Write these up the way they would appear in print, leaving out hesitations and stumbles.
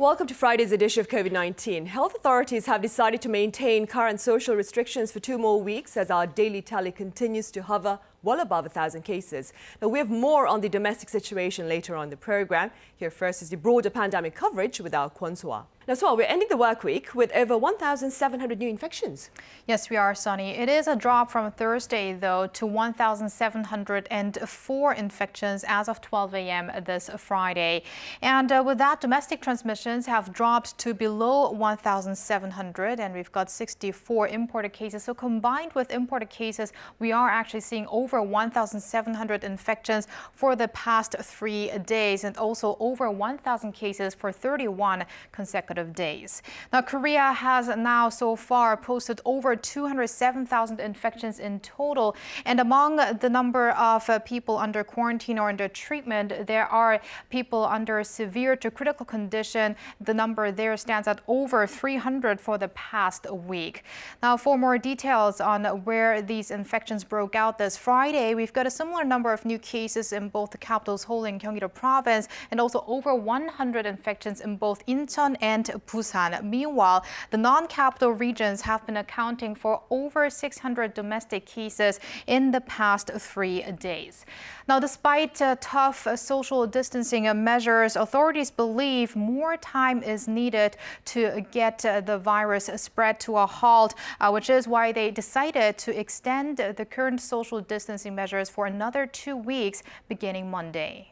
Welcome to Friday's edition of COVID-19. Health authorities have decided to maintain current social restrictions for 2 more weeks as our daily tally continues to hover well above 1,000 cases. Now, we have more on the domestic situation later on in the program. Here first is the broader pandemic coverage with our Kwon So-ah. Now, So-ah, we're ending the work week with over 1,700 new infections. Yes, we are, Sunny. It is a drop from Thursday, though, to 1,704 infections as of 12 a.m. this Friday. And with that, domestic transmissions have dropped to below 1,700, and we've got 64 imported cases. So combined with imported cases, we are actually seeing over 1,700 infections for the past 3 days, and also over 1,000 cases for 31 consecutive days. Now, Korea has now so far posted over 207,000 infections in total. And among the number of people under quarantine or under treatment, there are people under severe to critical condition. The number there stands at over 300 for the past week. Now, for more details on where these infections broke out this Friday, we've got a similar number of new cases in both the capital Seoul and Gyeonggi-do province, and also over 100 infections in both Incheon and Busan. Meanwhile, the non-capital regions have been accounting for over 600 domestic cases in the past 3 days. Now, despite tough social distancing measures, authorities believe more time is needed to get the virus spread to a halt, which is why they decided to extend the current social distancing measures for another 2 weeks beginning Monday.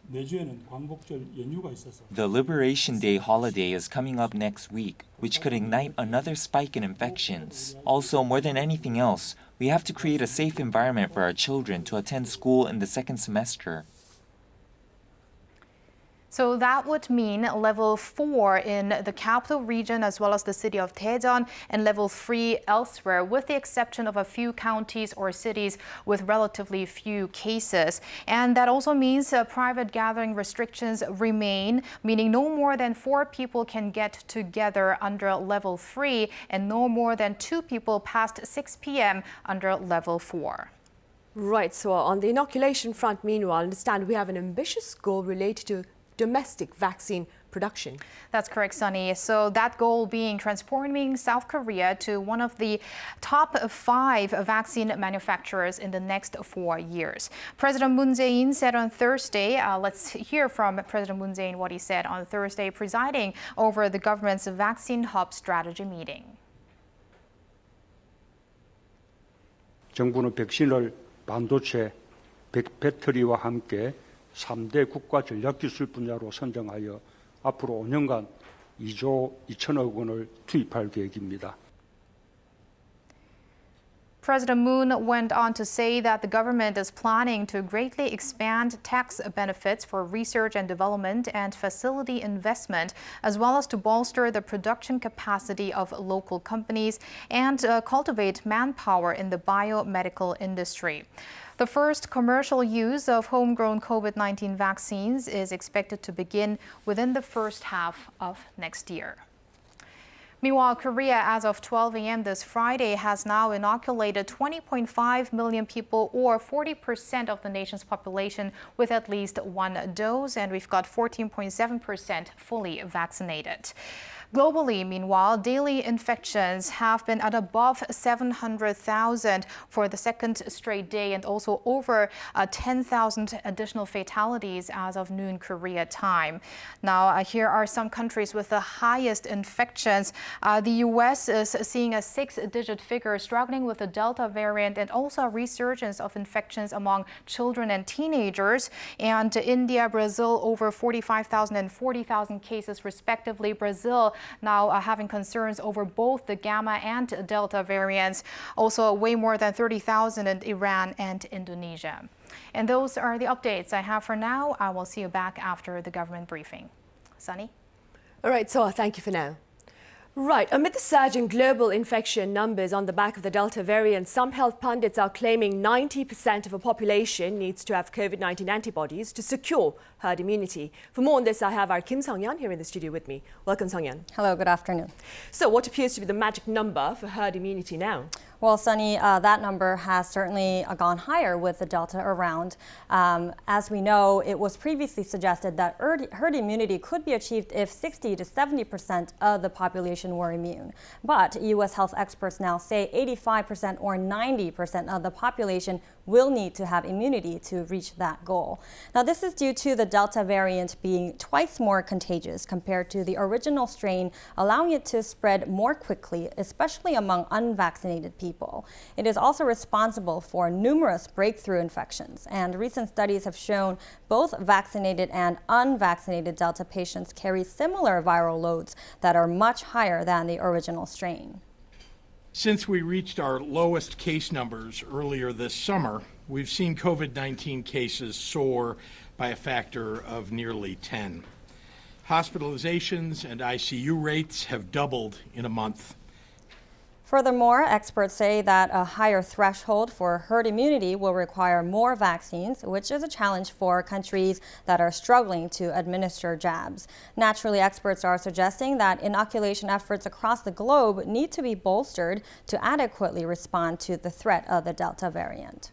The Liberation Day holiday is coming up next week, which could ignite another spike in infections. Also, more than anything else, we have to create a safe environment for our children to attend school in the second semester. So that would mean level 4 in the capital region as well as the city of Daejeon, and level 3 elsewhere, with the exception of a few counties or cities with relatively few cases. And that also means private gathering restrictions remain, meaning no more than 4 people can get together under level 3 and no more than 2 people past 6 p.m. under level 4. Right, so on the inoculation front, meanwhile, I understand we have an ambitious goal related to domestic vaccine production. That's correct, Sunny. So that goal being transforming South Korea to one of the top 5 vaccine manufacturers in the next 4 years. President Moon Jae-in said on Thursday, let's hear from President Moon Jae-in what he said on Thursday, presiding over the government's vaccine hub strategy meeting. 정부는 백신을 반도체, 배터리와 함께 3대 국가 전략기술 분야로 선정하여 앞으로 5년간 2조 2천억 원을 투입할 계획입니다. President Moon went on to say that the government is planning to greatly expand tax benefits for research and development and facility investment, as well as to bolster the production capacity of local companies and cultivate manpower in the biomedical industry. The first commercial use of homegrown COVID-19 vaccines is expected to begin within the first half of next year. Meanwhile, Korea, as of 12 a.m. this Friday, has now inoculated 20.5 million people, or 40% of the nation's population, with at least 1 dose, and we've got 14.7% fully vaccinated. Globally, meanwhile, daily infections have been at above 700,000 for the second straight day, and also over 10,000 additional fatalities as of noon Korea time. Now, here are some countries with the highest infections. The U.S. is seeing a 6-digit figure, struggling with the Delta variant, and also a resurgence of infections among children and teenagers. And India, Brazil, over 45,000 and 40,000 cases respectively. Brazil now having concerns over both the Gamma and Delta variants. Also way more than 30,000 in Iran and Indonesia. And those are the updates I have for now. I will see you back after the government briefing. Sunny? All right, so thank you for now. Right, amid the surge in global infection numbers on the back of the Delta variant, some health pundits are claiming 90% of a population needs to have COVID-19 antibodies to secure herd immunity. For more on this, I have our Kim Sung-yeon here in the studio with me. Welcome, Sung-yeon. Hello, good afternoon. So what appears to be the magic number for herd immunity now? Well, Sunny, that number has certainly gone higher with the Delta around. As we know, it was previously suggested that herd immunity could be achieved if 60 to 70% of the population were immune. But U.S. health experts now say 85% or 90% of the population will need to have immunity to reach that goal. Now, this is due to the Delta variant being twice more contagious compared to the original strain, allowing it to spread more quickly, especially among unvaccinated people. It is also responsible for numerous breakthrough infections, and recent studies have shown both vaccinated and unvaccinated Delta patients carry similar viral loads that are much higher than the original strain. Since we reached our lowest case numbers earlier this summer, we've seen COVID-19 cases soar by a factor of nearly 10. Hospitalizations and ICU rates have doubled in a month. Furthermore, experts say that a higher threshold for herd immunity will require more vaccines, which is a challenge for countries that are struggling to administer jabs. Naturally, experts are suggesting that inoculation efforts across the globe need to be bolstered to adequately respond to the threat of the Delta variant.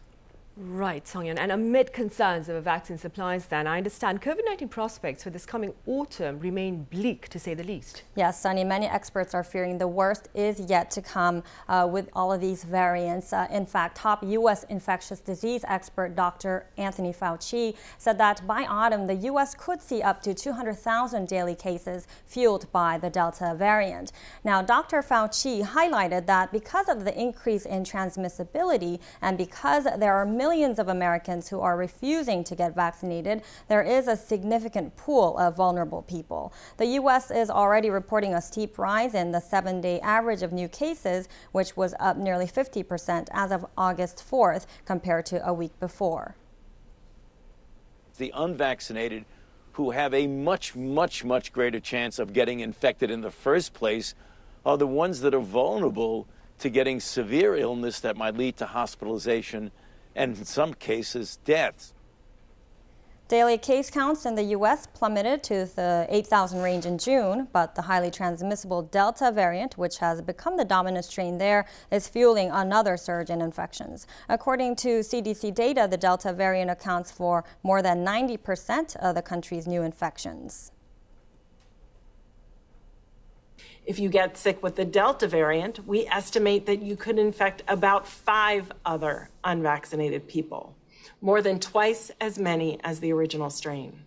Right, Song-Yeon. And amid concerns over vaccine supplies then, I understand COVID-19 prospects for this coming autumn remain bleak, to say the least. Yes, Sunny, many experts are fearing the worst is yet to come with all of these variants. In fact, top U.S. infectious disease expert Dr. Anthony Fauci said that by autumn, the U.S. could see up to 200,000 daily cases fueled by the Delta variant. Now, Dr. Fauci highlighted that because of the increase in transmissibility and because there are millions of Americans who are refusing to get vaccinated, there is a significant pool of vulnerable people. The U.S. is already reporting a steep rise in the 7-day average of new cases, which was up nearly 50% as of August 4th compared to a week before. The unvaccinated who have a much greater chance of getting infected in the first place are the ones that are vulnerable to getting severe illness that might lead to hospitalization and in some cases, deaths. Daily case counts in the U.S. plummeted to the 8,000 range in June, but the highly transmissible Delta variant, which has become the dominant strain there, is fueling another surge in infections. According to CDC data, the Delta variant accounts for more than 90% of the country's new infections. If you get sick with the Delta variant, we estimate that you could infect about 5 other unvaccinated people, more than twice as many as the original strain.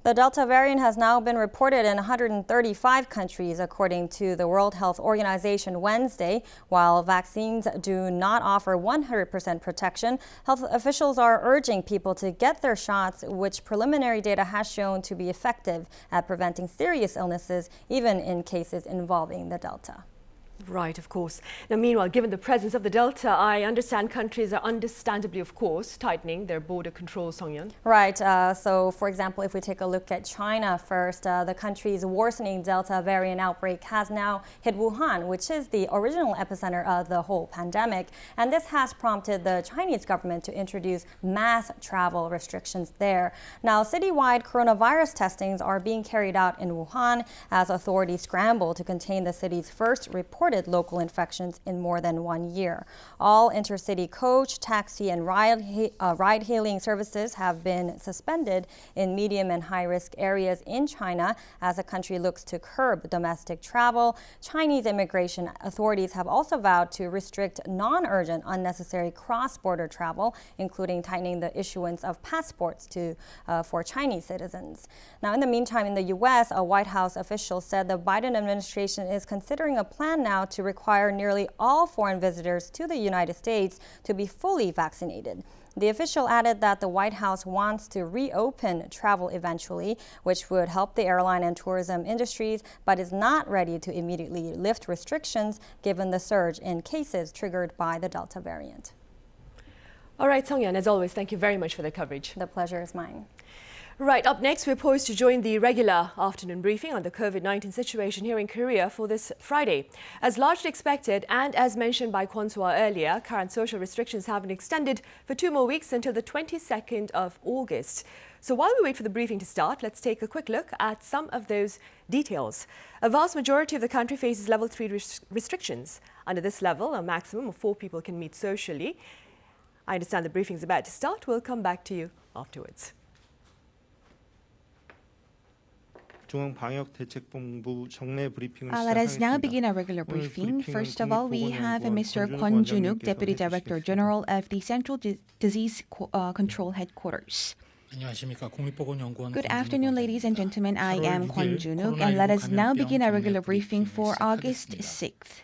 The Delta variant has now been reported in 135 countries, according to the World Health Organization Wednesday. While vaccines do not offer 100% protection, health officials are urging people to get their shots, which preliminary data has shown to be effective at preventing serious illnesses, even in cases involving the Delta. Right, of course. Now, meanwhile, given the presence of the Delta, I understand countries are understandably, of course, tightening their border controls, Song-Yeon. Right. So, for example, if we take a look at China first, the country's worsening Delta variant outbreak has now hit Wuhan, which is the original epicenter of the whole pandemic. And this has prompted the Chinese government to introduce mass travel restrictions there. Now, citywide coronavirus testings are being carried out in Wuhan as authorities scramble to contain the city's first reported local infections in more than 1 year. All intercity coach, taxi, and ride-hailing services have been suspended in medium and high-risk areas in China as the country looks to curb domestic travel. Chinese immigration authorities have also vowed to restrict non-urgent, unnecessary cross-border travel, including tightening the issuance of passports for Chinese citizens. Now, in the meantime, in the U.S., a White House official said the Biden administration is considering a plan now to require nearly all foreign visitors to the United States to be fully vaccinated. The official added that the White House wants to reopen travel eventually, which would help the airline and tourism industries, but is not ready to immediately lift restrictions given the surge in cases triggered by the Delta variant. All right, Song-Yeon, as always, thank you very much for the coverage. The pleasure is mine. Right, up next, we're poised to join the regular afternoon briefing on the COVID-19 situation here in Korea for this Friday. As largely expected and as mentioned by Kwon-Swa earlier, current social restrictions have been extended for 2 more weeks until the 22nd of August. So while we wait for the briefing to start, let's take a quick look at some of those details. A vast majority of the country faces level 3 restrictions. Under this level, a maximum of 4 people can meet socially. I understand the briefing is about to start. We'll come back to you afterwards. Let us now begin our regular briefing. First of all, we have Mr. Kwon Junuk, Deputy Director General of the Central Disease Control Headquarters. Good afternoon, ladies and gentlemen. I am Kwon Junuk, and let us now begin our regular briefing for August 6th.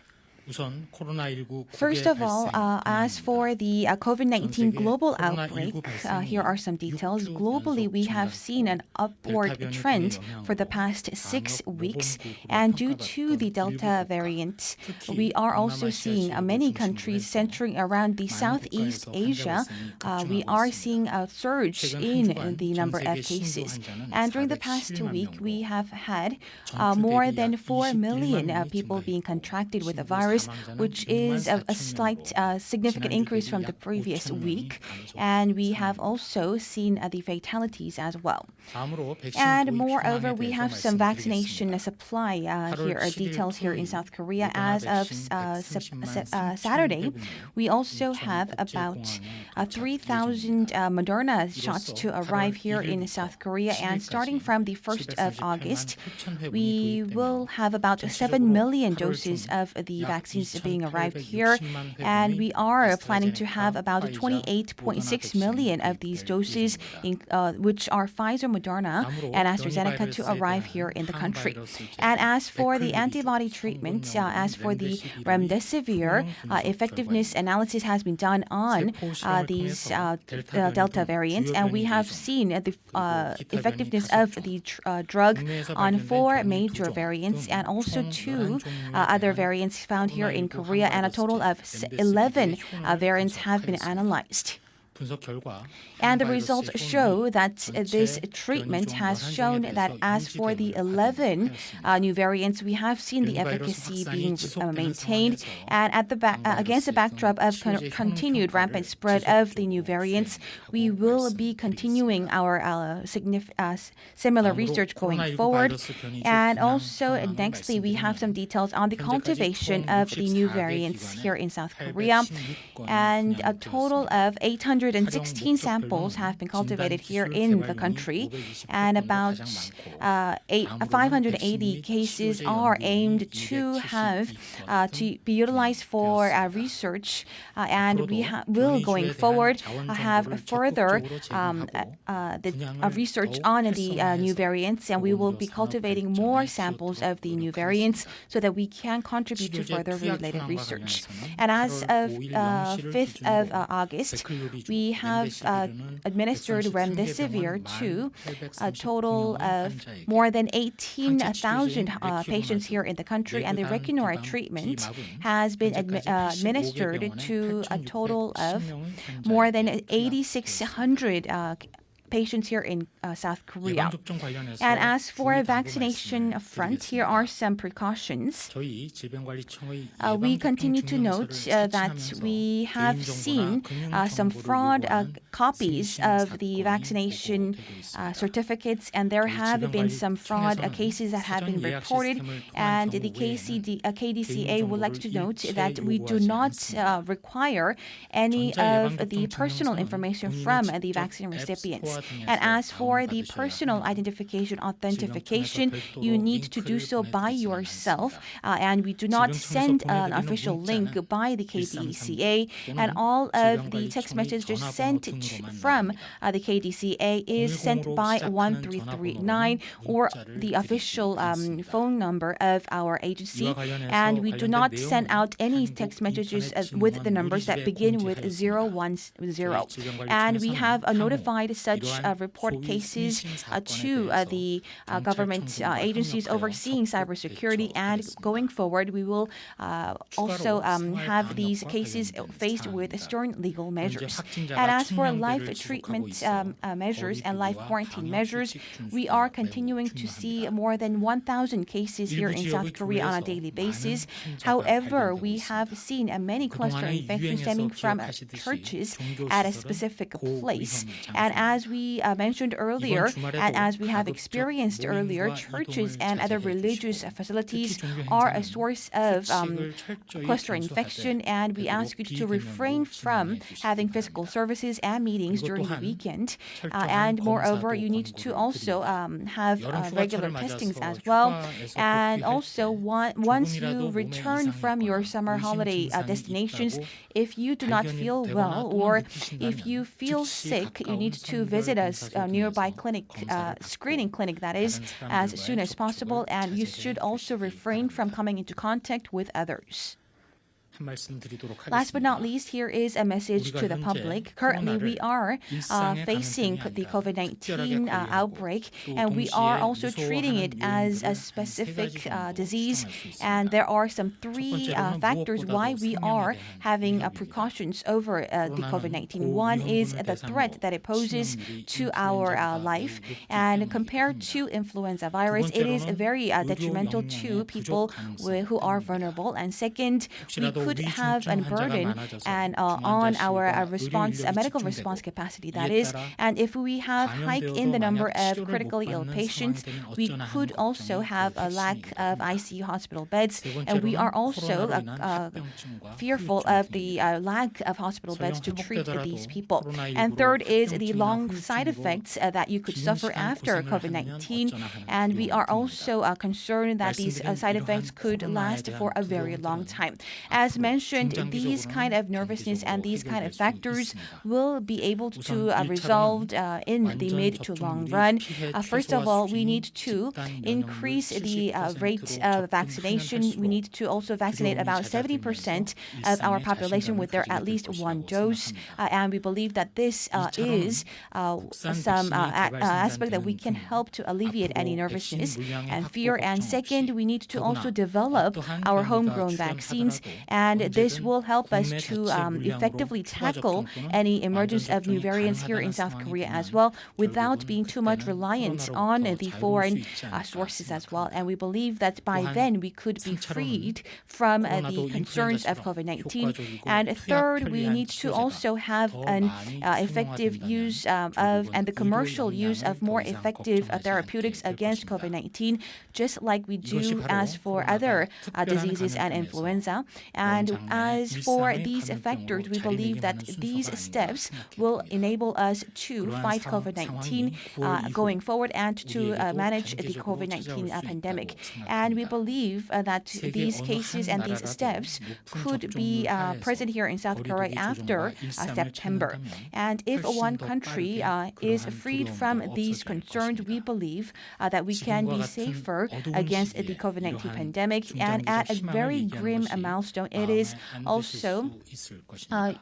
First of all, as for the COVID-19 global outbreak, here are some details. Globally, we have seen an upward trend for the past 6 weeks, and due to the Delta variant, we are also seeing many countries centering around the Southeast Asia. We are seeing a surge in the number of cases. And during the past week, we have had more than 4 million people being contracted with the virus, which is a slight significant increase from the previous week. And we have also seen the fatalities as well. And moreover, we have some vaccination supply here, details here in South Korea. As of Saturday, we also have about 3,000 Moderna shots to arrive here in South Korea. And starting from the 1st of August, we will have about 7 million doses of the vaccines being arrived here, and we are planning to have about 28.6 million of these doses, which are Pfizer, Moderna, and AstraZeneca, to arrive here in the country. And as for the antibody treatment, as for the remdesivir, effectiveness analysis has been done on these Delta variants, and we have seen the effectiveness of the drug on 4 major variants and also 2 other variants found here in Korea, and a total of 11 variants have been analyzed. And the results show that this treatment has shown that as for the 11 new variants, we have seen the efficacy being maintained. And at against the backdrop of continued rampant spread of the new variants, we will be continuing our similar research going forward. And also, nextly, we have some details on the cultivation of the new variants here in South Korea. And a total of 816 samples have been cultivated here in the country, and about 580 cases are aimed to have to be utilized for research, and we will going forward have further research on the new variants, and we will be cultivating more samples of the new variants so that we can contribute to further related research. And as of 5th of August, we have administered remdesivir to a total of more than 18,000 patients here in the country, and the Requinor treatment has been administered to a total of more than 8,600 patients here in South Korea. And as for vaccination front, here are some precautions. We continue to note that we have seen some fraud copies of the vaccination certificates, and there have been some fraud cases that have been reported. And the KDCA would like to note that we do not require any of the personal information from the vaccine recipients. And as for the personal identification authentication, you need to do so by yourself, and we do not send an official link by the KDCA, and all of the text messages sent from the KDCA is sent by 1339 or the official phone number of our agency, and we do not send out any text messages with the numbers that begin with 010. And we have notified such report cases to the government agencies overseeing cybersecurity, and going forward, we will also have these cases faced with stern legal measures. And as for live treatment measures and live quarantine measures, we are continuing to see more than 1,000 cases here in South Korea on a daily basis. However, we have seen many cluster infections stemming from churches at a specific place. And as we mentioned earlier, and as we have experienced earlier, churches and other religious facilities are a source of cluster infection, and we ask you to refrain from having physical services and meetings during the weekend. And moreover, you need to also have regular testings as well. And also, once you return from your summer holiday destinations, if you do not feel well or if you feel sick, you need to visit a nearby clinic, screening clinic that is, as soon as possible, and you should also refrain from coming into contact with others. Last but not least, here is a message to the public. Currently, we are facing the COVID-19 outbreak, and we are also treating it as a specific disease. And there are some three factors why we are having precautions over the COVID-19. One is the threat that it poses to our life. And compared to influenza virus, it is very detrimental to people who are vulnerable. And second, we could have a burden and on our medical response capacity, that is. And if we have hike in the number of critically ill patients, we could also have a lack of ICU hospital beds. And we are also fearful of the lack of hospital beds to treat these people. And third is the long side effects that you could suffer after COVID-19. And we are also concerned that these side effects could last for a very long time. As mentioned, these kind of nervousness and these kind of factors will be able to resolve in the mid to long run. First of all, we need to increase the rate of vaccination. We need to also vaccinate about 70% of our population with their at least one dose. And we believe that this is some aspect that we can help to alleviate any nervousness and fear. And second, we need to also develop our homegrown vaccines, and this will help us to effectively tackle any emergence of new variants here in South Korea as well, without being too much reliant on the foreign sources as well. And we believe that by then we could be freed from the concerns of COVID-19. And third, we need to also have an effective use and the commercial use of more effective therapeutics against COVID-19, just like we do as for other diseases and influenza. And as for these factors, we believe that these steps will enable us to fight COVID-19 going forward and to manage the COVID-19 pandemic. And we believe that these cases and these steps could be present here in South Korea after September. And if one country is freed from these concerns, we believe that we can be safer against the COVID-19 pandemic. And at a very grim milestone, it is also,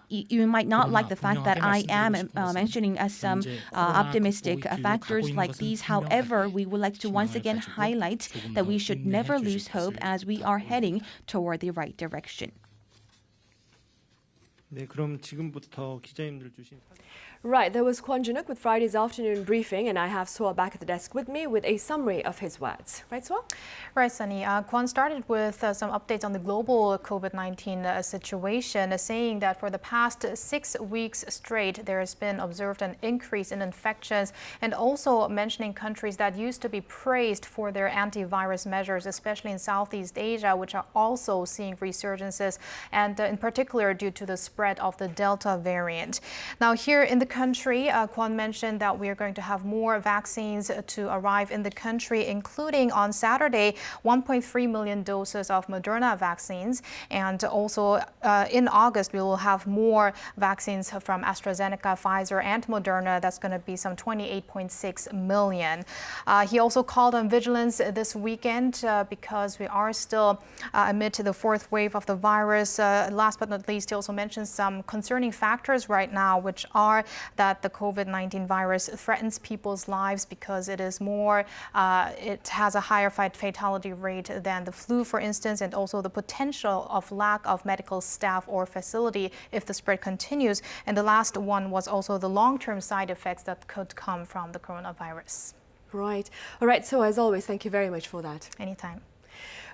you might not like the fact that I am mentioning some optimistic factors like these. However, we would like to once again highlight that we should never lose hope as we are heading toward the right direction. 네, 그럼 지금부터 기자님들 주신 Right, there was Kwon Junuk with Friday's afternoon briefing, and I have Soa back at the desk with me with a summary of his words. Right, Soa? Right, Sunny. Kwon started with some updates on the global COVID-19 situation, saying that for the past 6 weeks straight, there has been observed an increase in infections, and also mentioning countries that used to be praised for their antivirus measures, especially in Southeast Asia, which are also seeing resurgences, and in particular due to the spread of the Delta variant. Now, here in the country, Kwon mentioned that we are going to have more vaccines to arrive in the country, including on Saturday, 1.3 million doses of Moderna vaccines. And also in August, we will have more vaccines from AstraZeneca, Pfizer, and Moderna. That's going to be some 28.6 million. He also called on vigilance this weekend because we are still amid the fourth wave of the virus. Last but not least, he also mentions mentioned some concerning factors right now, which are that the COVID-19 virus threatens people's lives because it is more, it has a higher fatality rate than the flu, for instance, and also the potential of lack of medical staff or facility if the spread continues. And the last one was also the long-term side effects that could come from the coronavirus. Right. All right. So as always, thank you very much for that. Anytime.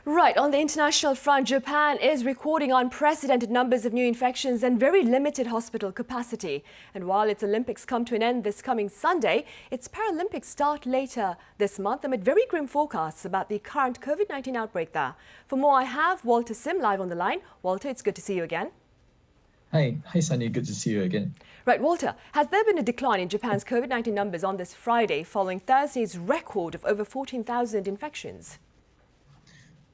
Right, on the international front, Japan is recording unprecedented numbers of new infections and very limited hospital capacity. And while its Olympics come to an end this coming Sunday, its Paralympics start later this month amid very grim forecasts about the current COVID-19 outbreak there. For more, I have Walter Sim live on the line. Walter, it's good to see you again. Hi, Sunny. Good to see you again. Right, Walter, has there been a decline in Japan's COVID-19 numbers on this Friday following Thursday's record of over 14,000 infections?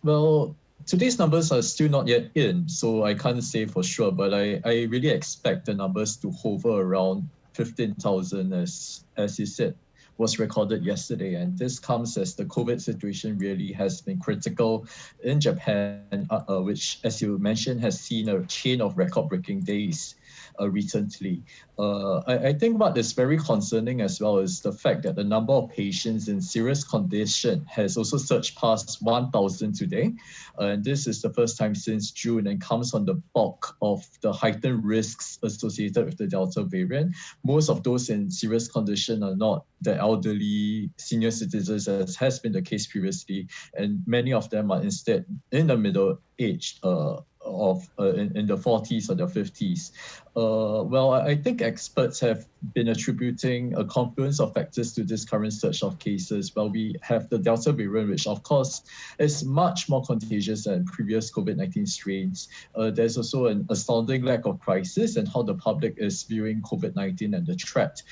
Well, today's numbers are still not yet in, so I can't say for sure, but I really expect the numbers to hover around 15,000 as you said was recorded yesterday. And this comes as the COVID situation really has been critical in Japan, which, as you mentioned, has seen a chain of record-breaking days recently. I think what is very concerning as well is the fact that the number of patients in serious condition has also surged past 1,000 today. And this is the first time since June and comes on the bulk of the heightened risks associated with the Delta variant. Most of those in serious condition are not the elderly, senior citizens, as has been the case previously. And many of them are instead in the middle age, in the 40s or the 50s. Well, I think experts have been attributing a confluence of factors to this current surge of cases. Well, we have the Delta variant, which of course is much more contagious than previous COVID-19 strains. There's also an astounding lack of crisis and how the public is viewing COVID-19 and the threat.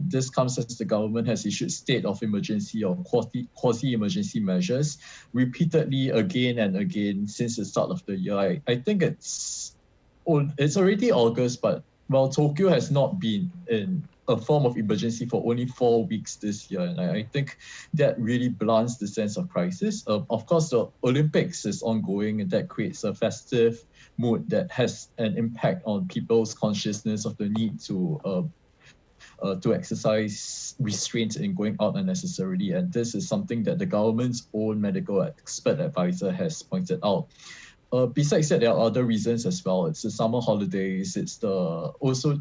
This comes as the government has issued state of emergency or quasi-emergency measures repeatedly again and again since the start of the year. I think it's already August, but well, Tokyo has not been in a form of emergency for only 4 weeks this year. And I think that really blunts the sense of crisis. Of course, the Olympics is ongoing and that creates a festive mood that has an impact on people's consciousness of the need to exercise restraint in going out unnecessarily. And this is something that the government's own medical expert advisor has pointed out. Besides that, there are other reasons as well. It's the summer holidays. It's also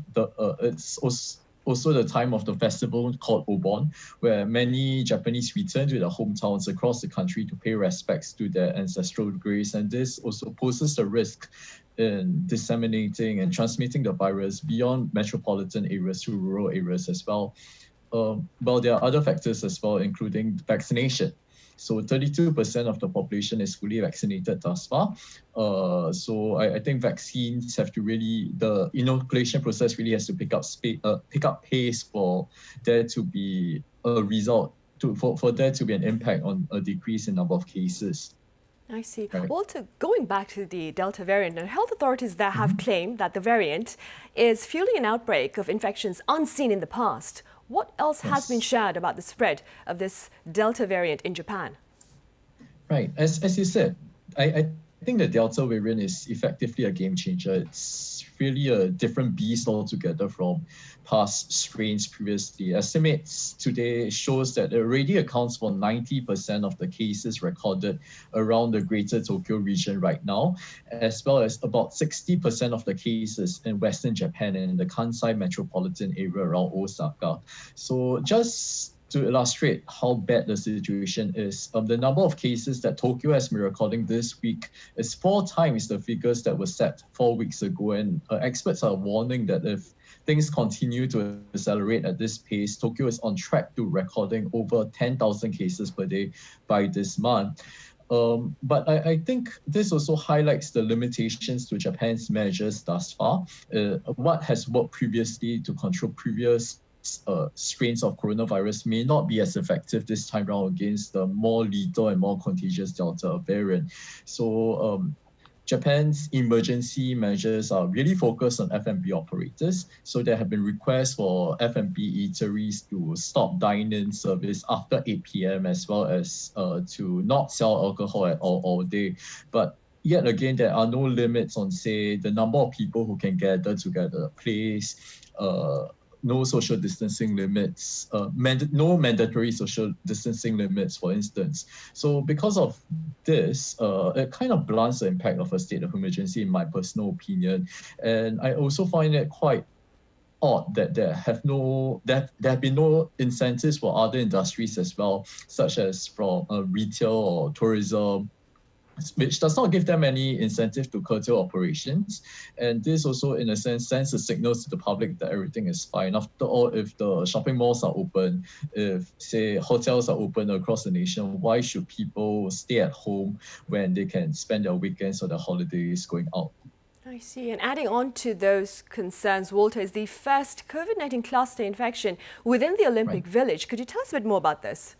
the time of the festival called Obon, where many Japanese return to their hometowns across the country to pay respects to their ancestral graves. And this also poses a risk in disseminating and transmitting the virus beyond metropolitan areas to rural areas as well. Well, there are other factors as well, including vaccination. So 32% of the population is fully vaccinated thus far. So I think vaccines have to really, the inoculation process really has to pick up pace for there to be a result, for there to be an impact on a decrease in number of cases. I see. Right. Walter, going back to the Delta variant, and health authorities there have claimed that the variant is fueling an outbreak of infections unseen in the past. What else has been shared about the spread of this Delta variant in Japan? Right. As you said, I think the Delta variant is effectively a game changer. It's really a different beast altogether from past strains previously. Estimates today shows that it already accounts for 90% of the cases recorded around the greater Tokyo region right now, as well as about 60% of the cases in Western Japan and in the Kansai metropolitan area around Osaka. So just to illustrate how bad the situation is, the number of cases that Tokyo has been recording this week is 4 times the figures that were set 4 weeks ago. And experts are warning that if things continue to accelerate at this pace, Tokyo is on track to recording over 10,000 cases per day by this month. But I think this also highlights the limitations to Japan's measures thus far. What has worked previously to control previous strains of coronavirus may not be as effective this time around against the more lethal and more contagious Delta variant. So Japan's emergency measures are really focused on F&B operators. So there have been requests for F&B eateries to stop dine-in service after 8 p.m. as well as to not sell alcohol at all day. But yet again, there are no limits on, say, the number of people who can gather together a place, no social distancing limits, no mandatory social distancing limits, for instance. So because of this, it kind of blunts the impact of a state of emergency, in my personal opinion. And I also find it quite odd that there have been no incentives for other industries as well, such as from retail or tourism, which does not give them any incentive to curtail operations. And this also, in a sense, sends a signal to the public that everything is fine. After all, if the shopping malls are open, if, say, hotels are open across the nation, why should people stay at home when they can spend their weekends or their holidays going out? I see. And adding on to those concerns, Walter, is the first COVID-19 cluster infection within the Olympic Village. Could you tell us a bit more about this?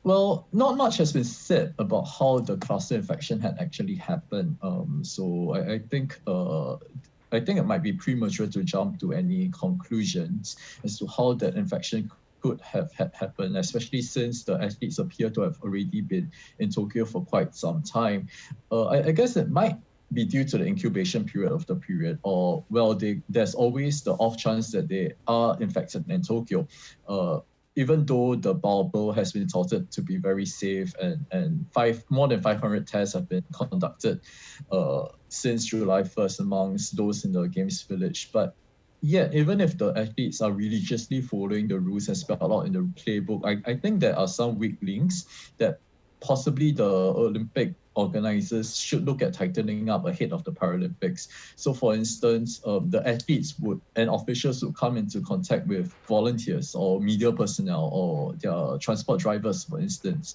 Well, not much has been said about how the cluster infection had actually happened. So I think it might be premature to jump to any conclusions as to how that infection could have happened, especially since the athletes appear to have already been in Tokyo for quite some time. I guess it might be due to the incubation period of the period, or there's always the off chance that they are infected in Tokyo. Even though the bubble has been touted to be very safe and more than 500 tests have been conducted since July 1st amongst those in the Games Village. But yet, even if the athletes are religiously following the rules as spelled out in the playbook, I think there are some weak links that possibly the Olympic organizers should look at tightening up ahead of the Paralympics. So for instance, the athletes and officials would come into contact with volunteers or media personnel or their transport drivers, for instance.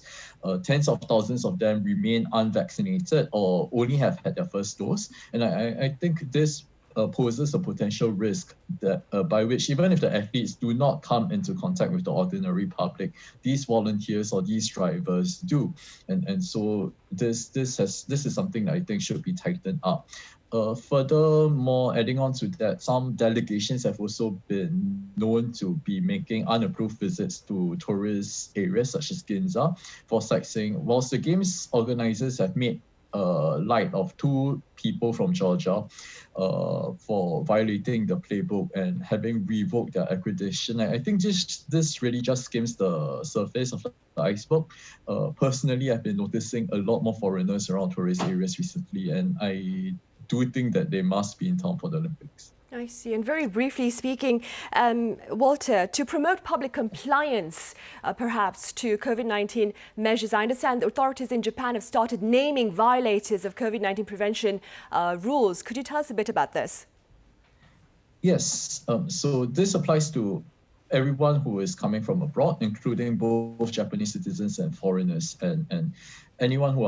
Tens of thousands of them remain unvaccinated or only have had their first dose. And I think this poses a potential risk that by which even if the athletes do not come into contact with the ordinary public, these volunteers or these drivers do, and so this is something that I think should be tightened up. Furthermore, adding on to that, some delegations have also been known to be making unapproved visits to tourist areas such as Ginza for sightseeing, whilst the Games organizers have made light of 2 people from Georgia for violating the playbook and having revoked their accreditation. I think this really just skims the surface of the iceberg. Personally, I've been noticing a lot more foreigners around tourist areas recently, and I do think that they must be in town for the Olympics. I see. And very briefly speaking, Walter, to promote public compliance, perhaps, to COVID-19 measures, I understand the authorities in Japan have started naming violators of COVID-19 prevention rules. Could you tell us a bit about this? Yes. So this applies to everyone who is coming from abroad, including both Japanese citizens and foreigners, and anyone who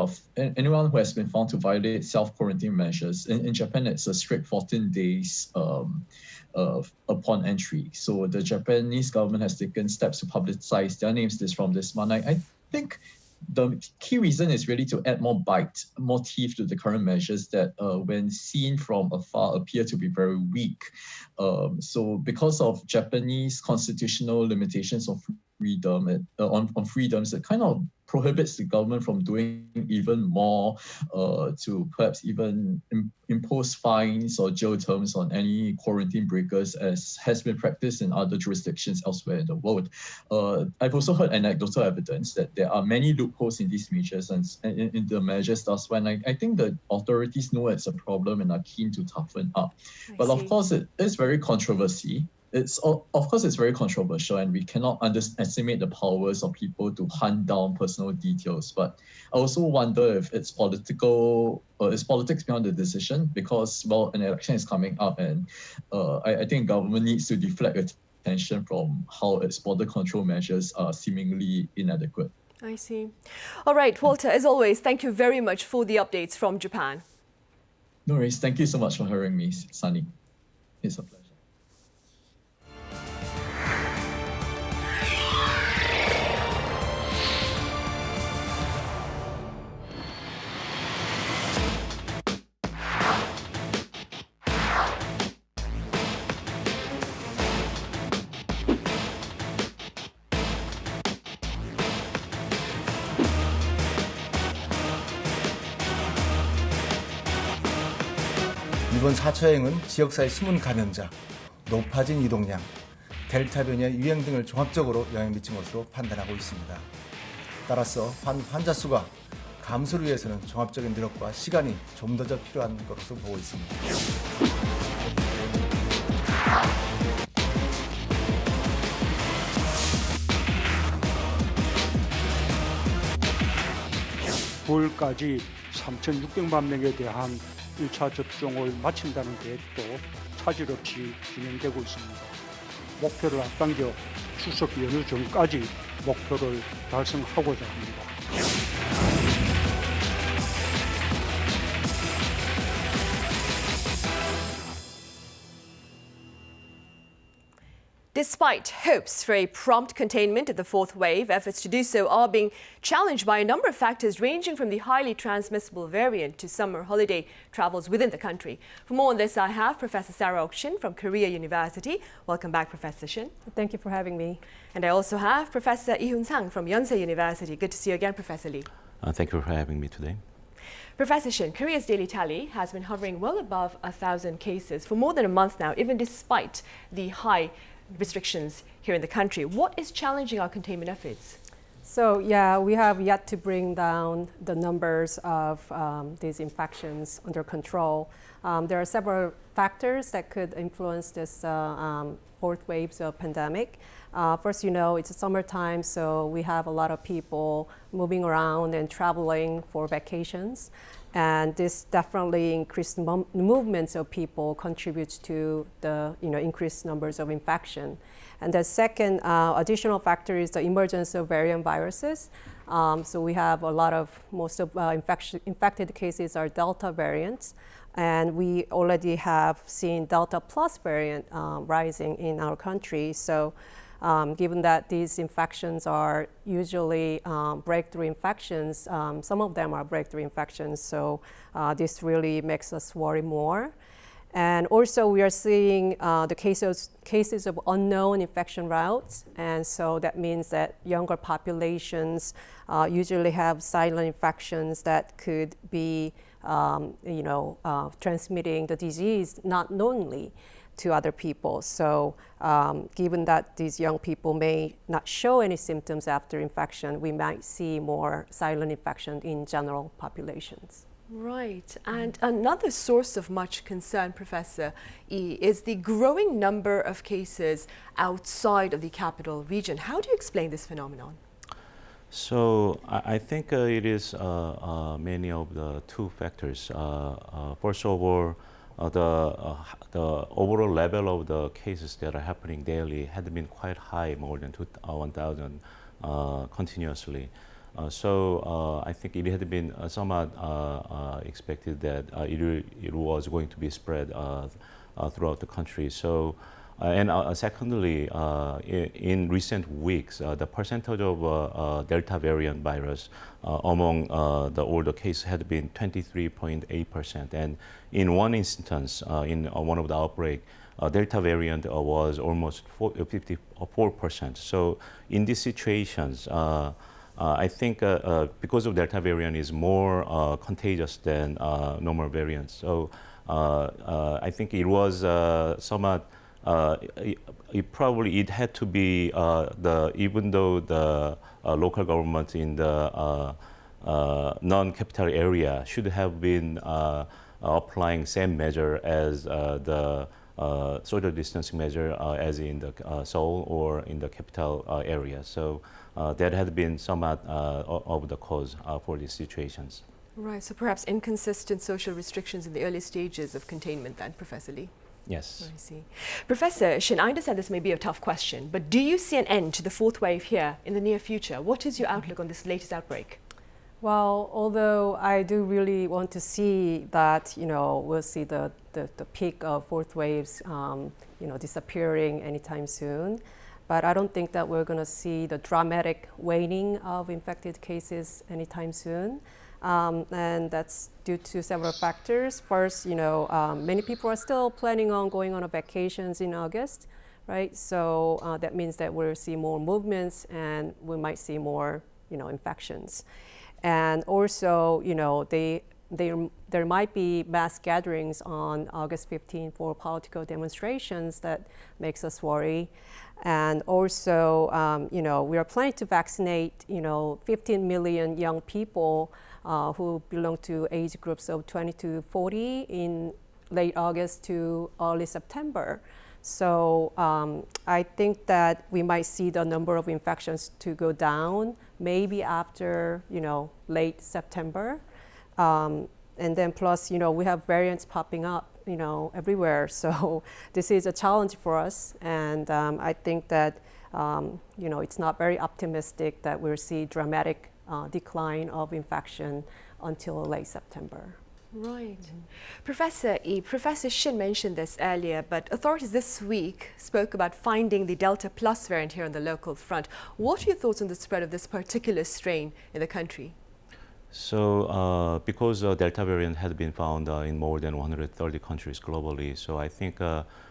has been found to violate self-quarantine measures. In Japan, it's a strict 14 days upon entry. So the Japanese government has taken steps to publicize their names from this month. I think the key reason is really to add more bite, more teeth to the current measures that, when seen from afar, appear to be very weak. So because of Japanese constitutional limitations of freedom, on freedoms, it kind of prohibits the government from doing even more to perhaps even impose fines or jail terms on any quarantine breakers, as has been practiced in other jurisdictions elsewhere in the world. I've also heard anecdotal evidence that there are many loopholes in these measures and in the measures thus when I think the authorities know it's a problem and are keen to toughen up. But of course, it is very controversial. It's very controversial, and we cannot underestimate the powers of people to hunt down personal details. But I also wonder if it's politics behind the decision, because, well, an election is coming up, and I think government needs to deflect attention from how its border control measures are seemingly inadequate. I see. All right, Walter, as always, thank you very much for the updates from Japan. No worries. Thank you so much for hearing me, Sunny. It's a pleasure. 이번 4차행은 지역사회 숨은 감염자, 높아진 이동량, 델타 변이의 유행 등을 종합적으로 영향을 미친 것으로 판단하고 있습니다. 따라서 환자 수가 감소를 위해서는 종합적인 노력과 시간이 좀 더 필요한 것으로 보고 있습니다. 9월까지 3,600만 명에 대한 1차 접종을 마친다는 계획도 차질 없이 진행되고 있습니다. 목표를 앞당겨 추석 연휴 전까지 목표를 달성하고자 합니다. Despite hopes for a prompt containment of the fourth wave, efforts to do so are being challenged by a number of factors ranging from the highly transmissible variant to summer holiday travels within the country. For more on this, I have Professor Sarah Shin from Korea University. Welcome back, Professor Shin. Thank you for having me. And I also have Professor Lee-Hoon Sang from Yonsei University. Good to see you again, Professor Lee. Thank you for having me today. Professor Shin, Korea's daily tally has been hovering well above 1,000 cases for more than a month now, even despite the high restrictions here in the country. What is challenging our containment efforts? So yeah, we have yet to bring down the numbers of these infections under control. There are several factors that could influence this fourth wave of pandemic. First, it's summertime, so we have a lot of people moving around and traveling for vacations. And this definitely increased movements of people contributes to the increased numbers of infection. And the second additional factor is the emergence of variant viruses. So we have most of infected cases are Delta variants. And we already have seen Delta plus variant rising in our country. So given that these infections are usually breakthrough infections, some of them are breakthrough infections, so this really makes us worry more. And also we are seeing the cases of unknown infection routes, and so that means that younger populations usually have silent infections that could be transmitting the disease not knowingly to other people. So given that these young people may not show any symptoms after infection, we might see more silent infection in general populations. Right. And another source of much concern, Professor E, is the growing number of cases outside of the capital region. How do you explain this phenomenon? So I think it is many of the two factors. First of all, the overall level of the cases that are happening daily had been quite high, more than 1,000 continuously. So I think it had been somewhat expected that it was going to be spread throughout the country. So, and secondly, in recent weeks, the percentage of Delta variant virus among the older cases had been 23.8%. And in one instance, in one of the outbreak, Delta variant was almost 54%. So in these situations, I think because of Delta variant is more contagious than normal variants. So I think it was somewhat, it had to be even though the local government in the non-capital area should have been applying same measure as the social distancing measure as in the Seoul or in the capital area. So that had been somewhat of the cause for these situations. Right, so perhaps inconsistent social restrictions in the early stages of containment then, Professor Lee? Yes. I see. Professor Shin, I understand this may be a tough question, but do you see an end to the fourth wave here in the near future? What is your outlook on this latest outbreak? Well, although I do really want to see that, we'll see the peak of fourth waves, disappearing anytime soon. But I don't think that we're going to see the dramatic waning of infected cases anytime soon. And that's due to several factors. First, many people are still planning on going on vacations in August, right? So that means that we'll see more movements and we might see more, infections. And also, there might be mass gatherings on August 15 for political demonstrations that makes us worry. And also, we are planning to vaccinate, 15 million young people who belong to age groups of 20 to 40 in late August to early September. So I think that we might see the number of infections to go down maybe after, late September. And then plus, we have variants popping up, everywhere. So this is a challenge for us. And I think that, it's not very optimistic that we'll see dramatic decline of infection until late September. Right. Professor Yi, Professor Shin mentioned this earlier, but authorities this week spoke about finding the Delta Plus variant here on the local front. What are your thoughts on the spread of this particular strain in the country? So because the Delta variant had been found in more than 130 countries globally, so I think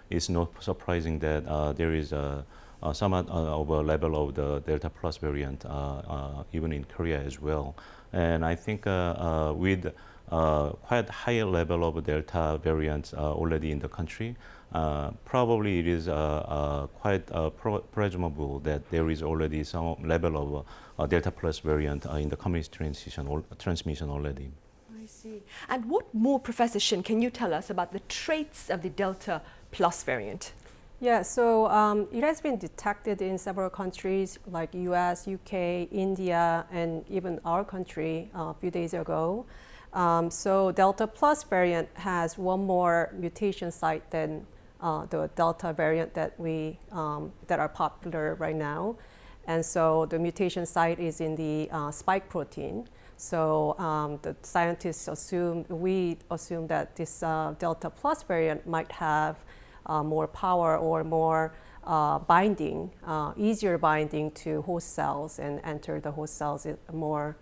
it's not surprising that there is somewhat of a level of the Delta Plus variant even in Korea as well. And I think with quite high level of Delta variants already in the country, probably it is quite presumable that there is already some level of Delta Plus variant in the community transmission already. I see. And what more, Professor Shin, can you tell us about the traits of the Delta Plus variant? Yeah, so it has been detected in several countries like US, UK, India, and even our country a few days ago. So Delta Plus variant has one more mutation site than the Delta variant that that are popular right now. And so the mutation site is in the spike protein. So the scientists we assume that this Delta Plus variant might have more power or more binding, easier binding to host cells and enter the host cells more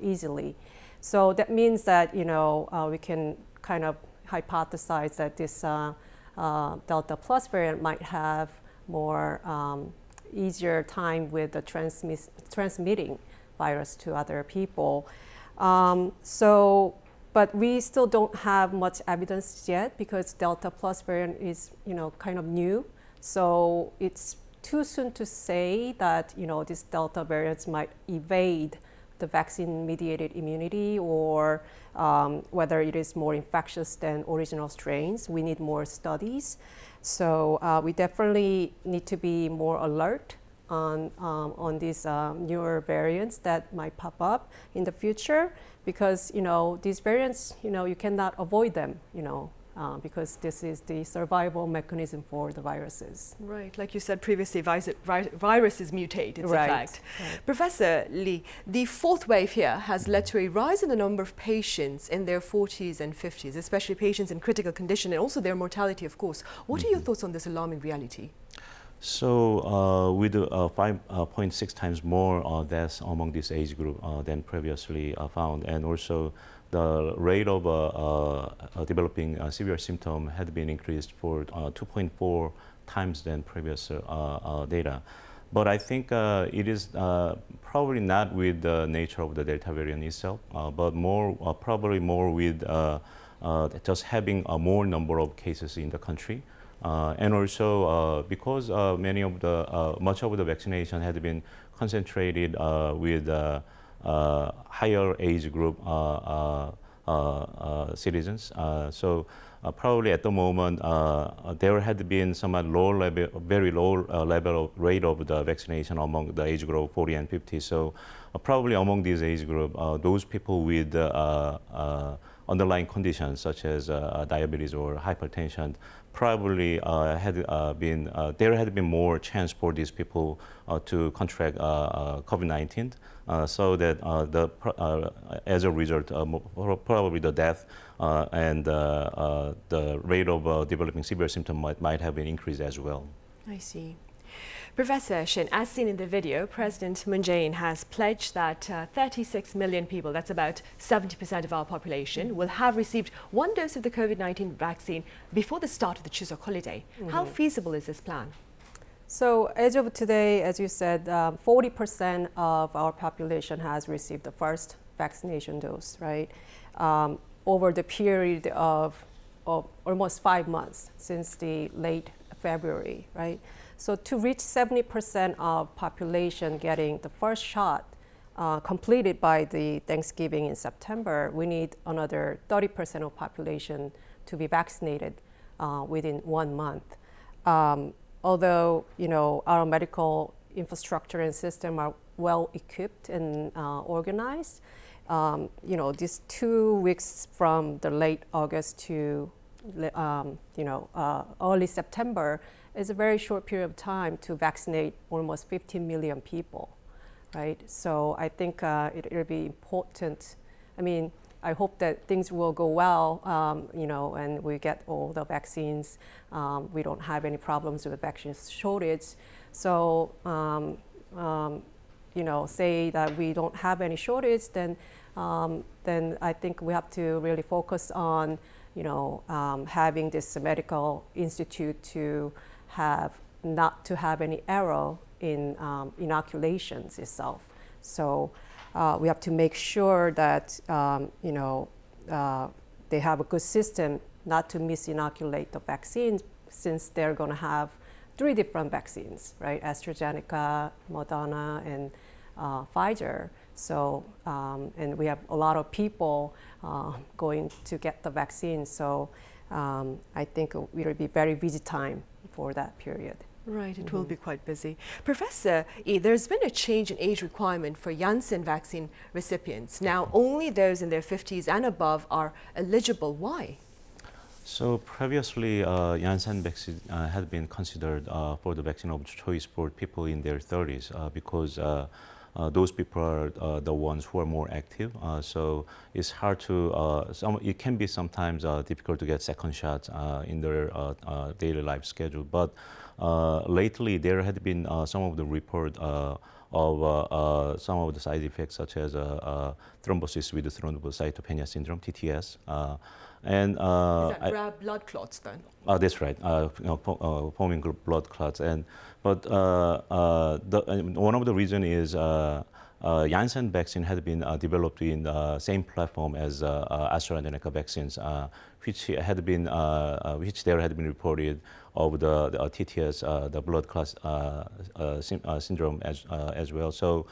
easily. So that means that we can kind of hypothesize that this Delta Plus variant might have more easier time with the transmitting virus to other people. But we still don't have much evidence yet because Delta Plus variant is kind of new. So it's too soon to say that these Delta variants might evade the vaccine-mediated immunity or whether it is more infectious than original strains. We need more studies. So we definitely need to be more alert on these newer variants that might pop up in the future because these variants you cannot avoid them because this is the survival mechanism for the viruses. Right, like you said previously, viruses mutate, it's right. a fact. Right. Professor Lee, the fourth wave here has led to a rise in the number of patients in their 40s and 50s, especially patients in critical condition and also their mortality, of course. What are your thoughts on this alarming reality? So with 5.6 times more deaths among this age group than previously found, and also the rate of developing severe symptom had been increased for 2.4 times than previous data. But I think it is probably not with the nature of the Delta variant itself, but probably more with just having a more number of cases in the country. And also because much of the vaccination had been concentrated with higher age group citizens. So probably at the moment there had been somewhat very low level of rate of the vaccination among the age group 40 and 50. So probably among these age group, those people with underlying conditions such as diabetes or hypertension probably there had been more chance for these people to contract COVID-19, so that as a result, probably the death and the rate of developing severe symptom might have been increased as well. I see. Professor Shin, as seen in the video, President Moon Jae-in has pledged that 36 million people, that's about 70% of our population, will have received one dose of the COVID-19 vaccine before the start of the Chuseok holiday. How feasible is this plan? So as of today, as you said, 40% of our population has received the first vaccination dose, right? over the period of almost 5 months since the late February, right? So to reach 70% of population getting the first shot completed by the Thanksgiving in September, we need another 30% of population to be vaccinated within 1 month. Although, you know, our medical infrastructure and system are well equipped and organized, you know, these 2 weeks from the late August to early September is a very short period of time to vaccinate almost 15 million people, right? So I think it'll be important. I mean, I hope that things will go well, you know, and we get all the vaccines. We don't have any problems with the vaccine shortage. So, you know, say that we don't have any shortage, then I think we have to really focus on, you know, having this medical institute to not to have any error in inoculations itself. So we have to make sure that, you know, they have a good system not to misinoculate the vaccines, since they're going to have 3 different vaccines, right? AstraZeneca, Moderna, and Pfizer. So, and we have a lot of people going to get the vaccine. So I think it will be very busy time for that period. Right, it will be quite busy. Professor E, there's been a change in age requirement for Janssen vaccine recipients. Now, only those in their 50s and above are eligible. Why? So previously, Janssen vaccine had been considered for the vaccine of choice for people in their 30s because those people are the ones who are more active. So it's hard to, it can be sometimes difficult to get second shots in their daily life schedule. But lately, there had been some of the report of some of the side effects, such as thrombosis with thrombocytopenia syndrome, TTS. And is that blood clots then? That's right, forming blood clots. But one of the reasons is Janssen vaccine had been developed in the same platform as AstraZeneca vaccines, which there had been reported of the TTS, the blood clot syndrome as well. So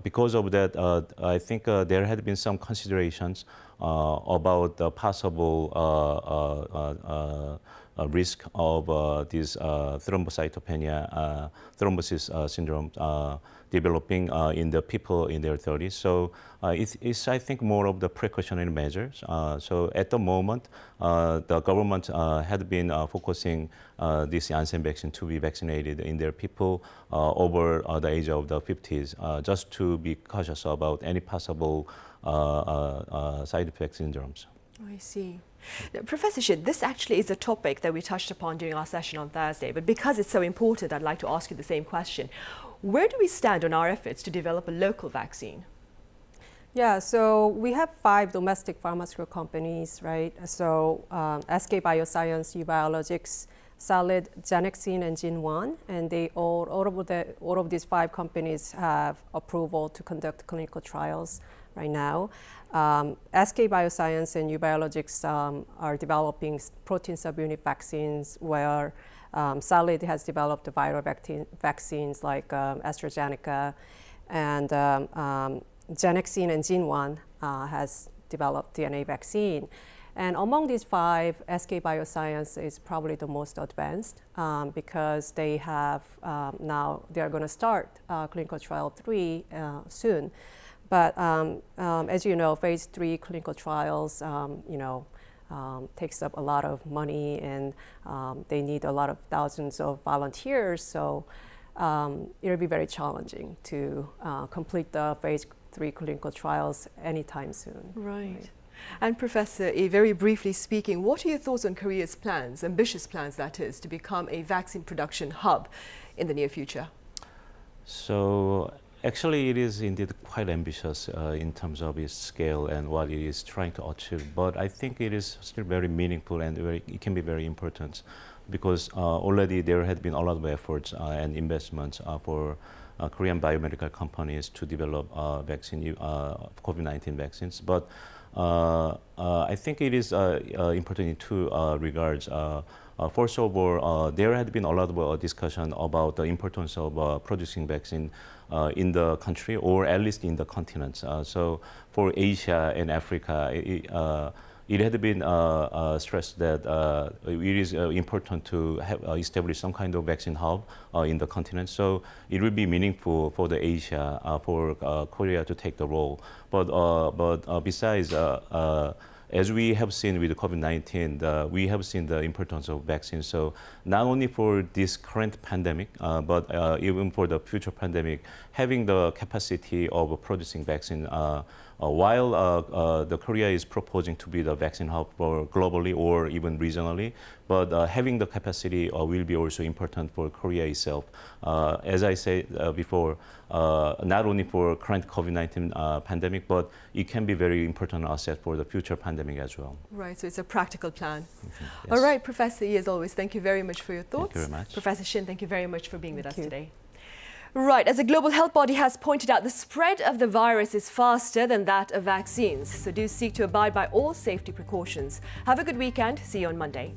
because of that, I think there had been some considerations about the possible risk of this thrombocytopenia, thrombosis syndrome developing in the people in their 30s. So it's, I think, more of the precautionary measures. So at the moment, the government had been focusing this Janssen vaccine to be vaccinated in their people over the age of the 50s, just to be cautious about any possible side effect syndromes. I see. Now, Professor Shid, this actually is a topic that we touched upon during our session on Thursday, but because it's so important, I'd like to ask you the same question. Where do we stand on our efforts to develop a local vaccine? Yeah, so we have 5 domestic pharmaceutical companies, right? So SK Bioscience, Ubiologics, Solid, Genexine, and Jinwan, and they all of these 5 companies have approval to conduct clinical trials right now. SK Bioscience and Ubiologics are developing protein subunit vaccines, where Solid has developed the viral vaccines like AstraZeneca, and Genexine and Jinwan has developed DNA vaccine. And among these 5, SK Bioscience is probably the most advanced because they have now they're going to start clinical trial 3 soon. But as you know, phase 3 clinical trials, takes up a lot of money, and they need a lot of thousands of volunteers. So it'll be very challenging to complete the phase 3 clinical trials anytime soon. Right. And Professor E, very briefly speaking, what are your thoughts on Korea's plans, ambitious plans that is, to become a vaccine production hub in the near future? So actually, it is indeed quite ambitious in terms of its scale and what it is trying to achieve. But I think it is still very meaningful, and it can be very important, because already there had been a lot of efforts and investments for Korean biomedical companies to develop COVID-19 vaccines. But I think it is important in two regards. First of all, there had been a lot of discussion about the importance of producing vaccine in the country or at least in the continents. So for Asia and Africa, it had been stressed that it is important to have establish some kind of vaccine hub in the continent. So it will be meaningful for the Asia, for Korea to take the role. But besides, as we have seen with COVID-19, we have seen the importance of vaccines. So not only for this current pandemic, but even for the future pandemic, having the capacity of producing vaccine, while the Korea is proposing to be the vaccine hub for globally or even regionally, but having the capacity will be also important for Korea itself. As I said before, not only for current COVID-19 pandemic, but it can be very important asset for the future pandemic as well. Right, so it's a practical plan. Yes. All right, Professor Yi, as always, thank you very much for your thoughts. Thank you very much. Professor Shin, thank you very much for being with us today. Right, as a global health body has pointed out, the spread of the virus is faster than that of vaccines. So do seek to abide by all safety precautions. Have a good weekend. See you on Monday.